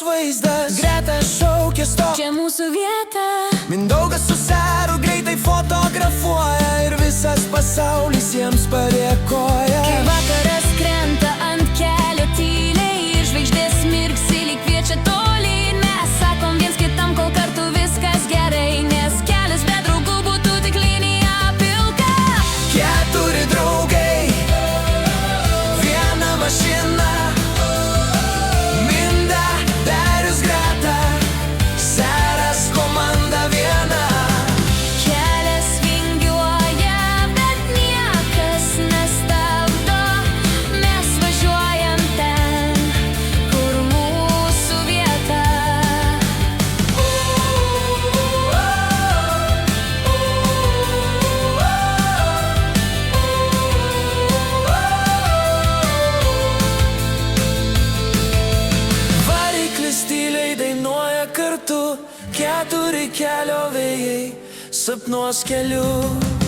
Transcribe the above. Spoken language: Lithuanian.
vaizdas, greta šaukė stop, čia mūsų vieta. Mindaugas su Seru greitai fotografuoja ir visas pasaulis jiems padėkoja. Kai vakaras krenta ant kelio tyliai ir žvaigždės mirksi lyg kviečia tolyn, mes sakom viens kitam, kol kartu viskas gerai, nes kelias be draugų būtų tik linija pilka. Keturi draugai, viena mašina, Minda, Darius, Greta, Seras, komanda viena. Kelias vingiuoja, bet niekas nestabdo, mes važiuojam ten, kur mūsų vieta. Variklis tyliai dainuoja kartu, keturi kelio vėjai sapnuos keliu.